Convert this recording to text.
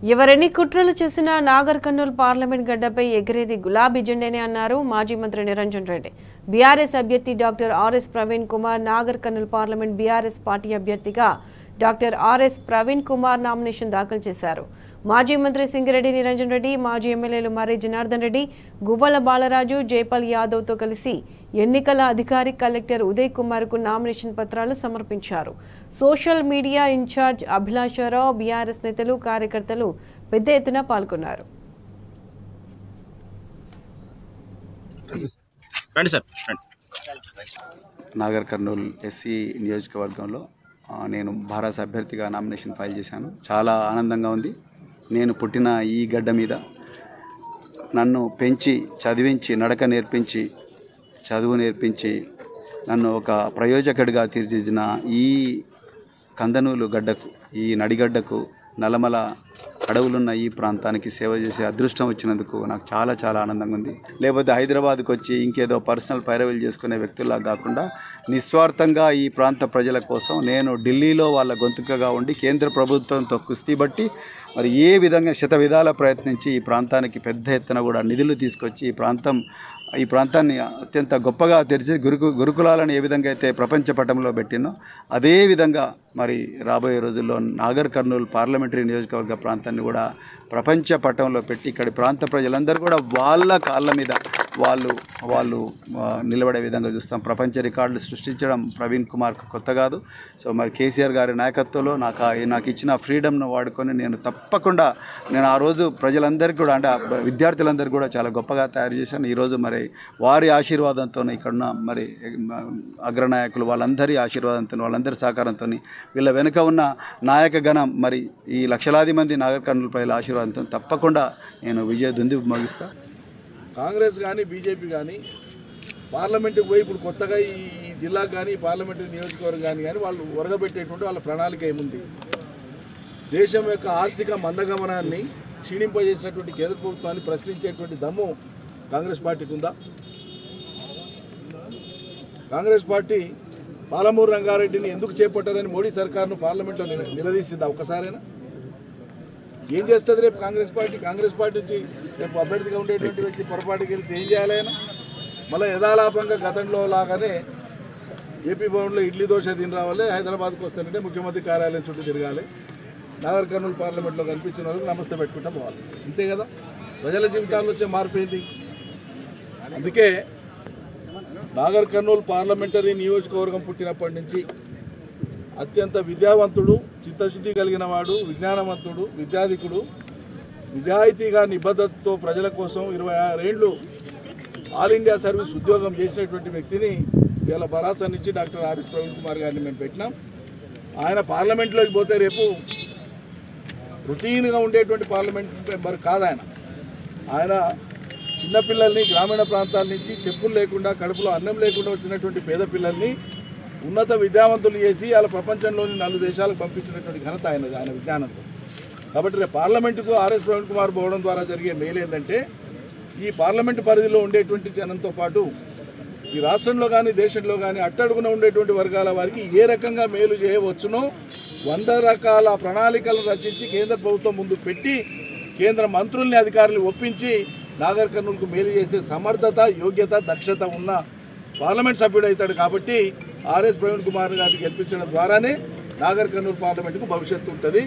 ఎవరెన్ని కుట్రలు చేసినా నాగర్ కర్నూల్ పార్లమెంట్ గడ్డపై ఎగిరేది గులాబీ జెండానే అన్నారు మాజీ మంత్రి నిరంజన్ రెడ్డి. బీఆర్ఎస్ అభ్యర్థి doctor RS Praveen Kumar Nagar Kurnool parliament BRS party అభ్యర్థిగా doctor RS Praveen Kumar nomination దాఖలు చేశారు. మాజీ మంత్రి సింగిరెడ్డి నిరంజన్ రెడ్డి, మాజీ ఎమ్మెల్యేలు మర్రి జనార్దన్ రెడ్డి, గువ్వల బాలరాజు, జైపాల్ యాదవ్తో కలిసి ఎన్నికల అధికారి కలెక్టర్ ఉదయ్ కుమార్కు నామినేషన్ పత్రాలు సమర్పించారు. సోషల్ మీడియా ఇన్ఛార్జ్ అభిలాషరావు, బీఆర్ఎస్ నేతలు, కార్యకర్తలు పెద్ద ఎత్తున పాల్గొన్నారు. నాగర్ కర్నూల్ ఎస్సీ నియోజకవర్గంలో నేను భారత అభ్యర్థిగా నామినేషన్ ఫైల్ చేశాను. చాలా ఆనందంగా ఉంది. నేను పుట్టిన ఈ గడ్డ మీద నన్ను పెంచి చదివించి నడక నేర్పించి చదువు నేర్పించి నన్ను ఒక ప్రయోజకుడిగా తీర్చిదిద్దిన ఈ కందనూలు గడ్డకు, ఈ నడిగడ్డకు, నల్లమల అడవులున్న ఈ ప్రాంతానికి సేవ చేసే అదృష్టం వచ్చినందుకు నాకు చాలా చాలా ఆనందంగా ఉంది. లేకపోతే హైదరాబాద్కి వచ్చి ఇంకేదో పర్సనల్ పైరవీలు చేసుకునే వ్యక్తుల్లా కాకుండా నిస్వార్థంగా ఈ ప్రాంత ప్రజల కోసం నేను ఢిల్లీలో వాళ్ళ గొంతుకగా ఉండి కేంద్ర ప్రభుత్వంతో కుస్తీ బట్టి మరి ఏ విధంగా శత విధాల ప్రయత్నించి ఈ ప్రాంతానికి పెద్ద ఎత్తున కూడా నిధులు తీసుకొచ్చి ఈ ప్రాంతాన్ని అత్యంత గొప్పగా తెరిచి గురుకులాలను ఏ విధంగా అయితే ప్రపంచ పటంలో పెట్టినో అదే విధంగా మరి రాబోయే రోజుల్లో నాగర్ కర్నూల్ పార్లమెంటరీ నియోజకవర్గ ప్రాంతాన్ని కూడా ప్రపంచ పటంలో పెట్టి ఇక్కడి ప్రాంత ప్రజలందరూ కూడా వాళ్ళ కాళ్ళ మీద వాళ్ళు నిలబడే విధంగా చూస్తాం. ప్రపంచ రికార్డులు సృష్టించడం ప్రవీణ్ కుమార్కు కొత్త కాదు. సో మరి కేసీఆర్ గారి నాయకత్వంలో నాకు ఇచ్చిన ఫ్రీడమ్ను వాడుకొని నేను తప్పకుండా ఆ రోజు ప్రజలందరికీ కూడా అంటే విద్యార్థులందరికీ కూడా చాలా గొప్పగా తయారు చేశాను. ఈరోజు మరి వారి ఆశీర్వాదంతో ఇక్కడున్న మరి అగ్రనాయకులు వాళ్ళందరి ఆశీర్వాదంతో వాళ్ళందరి సహకారంతో వీళ్ళ వెనుక ఉన్న నాయక గణం మరి ఈ లక్షలాది మంది నాగర్ కర్నూల్ ప్రజల ఆశీర్వాదంతో తప్పకుండా నేను విజయ దుంది ముగిస్తాను. కాంగ్రెస్ కానీ బీజేపీ కానీ పార్లమెంటుకు పోయి ఇప్పుడు కొత్తగా ఈ జిల్లాకు కానీ పార్లమెంటు నియోజకవర్గాన్ని కానీ వాళ్ళు ఒరగబెట్టేటువంటి వాళ్ళ ప్రణాళిక ఏముంది? దేశం యొక్క ఆర్థిక మందగమనాన్ని క్షీణింపజేసినటువంటి కేంద్ర ప్రభుత్వాన్ని ప్రశ్నించేటువంటి దమ్ము కాంగ్రెస్ పార్టీకి ఉందా? కాంగ్రెస్ పార్టీ పాలమూరు రంగారెడ్డిని ఎందుకు చేపట్టారని మోడీ సర్కార్ను పార్లమెంట్లో నిలదీసిందా ఒక్కసారైనా? ఏం చేస్తుంది రేపు కాంగ్రెస్ పార్టీ నుంచి రేపు అభ్యర్థిగా ఉండేటువంటి వ్యక్తి పొరపాటు గెలిచి ఏం చేయాలి ఆయన? మళ్ళీ యథాలాపంగా గతంలో లాగానే ఏపీ భవన్లో ఇడ్లీ దోశ తిని రావాలి, హైదరాబాద్కి వస్తానంటే ముఖ్యమంత్రి కార్యాలయం చుట్టూ తిరగాలి, నాగర్ కర్నూల్ పార్లమెంట్లో కనిపించిన వాళ్ళకి నమస్తే పెట్టుకుంటా పోవాలి. అంతే కదా ప్రజల జీవితాల్లో వచ్చే మార్పు ఏంది? అందుకే నాగర్ కర్నూల్ పార్లమెంటరీ నియోజకవర్గం పుట్టినప్పటి నుంచి అత్యంత విద్యావంతుడు, చిత్తశుద్ధి కలిగిన వాడు, విజ్ఞానవంతుడు, విద్యాధికుడు, నిజాయితీగా నిబద్ధతతో ప్రజల కోసం 26 ఏళ్ళు ఆల్ ఇండియా సర్వీస్ ఉద్యోగం చేసినటువంటి వ్యక్తిని ఇవాళ భరాసా నుంచి డాక్టర్ ఆర్ఎస్ ప్రవీణ్ కుమార్ గారిని మేము పెట్టినాం. ఆయన పార్లమెంట్లోకి పోతే రేపు రొటీన్గా ఉండేటువంటి పార్లమెంట్ మెంబర్ కాదు ఆయన చిన్నపిల్లల్ని గ్రామీణ ప్రాంతాల నుంచి చెప్పులు లేకుండా, కడుపులో అన్నం లేకుండా వచ్చినటువంటి పేద పిల్లల్ని ఉన్నత విద్యావంతులు చేసి వాళ్ళ ప్రపంచంలోని 4 దేశాలకు పంపించినటువంటి ఘనత ఆయన విజ్ఞానంతో. కాబట్టి రేపు పార్లమెంటుకు ఆర్ఎస్ ప్రవీణ్ కుమార్ పోవడం ద్వారా జరిగే మేలు ఏంటంటే ఈ పార్లమెంటు పరిధిలో ఉండేటువంటి జనంతో పాటు ఈ రాష్ట్రంలో కానీ దేశంలో కానీ అట్టడుగున ఉండేటువంటి వర్గాల వారికి ఏ రకంగా మేలు చేయవచ్చునో 100 రకాల ప్రణాళికలను రచించి కేంద్ర ప్రభుత్వం ముందు పెట్టి కేంద్ర మంత్రుల్ని, అధికారులు ఒప్పించి నాగర్ కర్నూల్కు మేలు చేసే సమర్థత, యోగ్యత, దక్షత ఉన్న పార్లమెంట్ సభ్యుడు అవుతాడు. కాబట్టి ఆర్ఎస్ ప్రవీణ్ కుమార్ గారిని గెలిపించడం ద్వారానే నాగర్ కర్నూల్ పార్లమెంటుకు భవిష్యత్తు ఉంటుంది.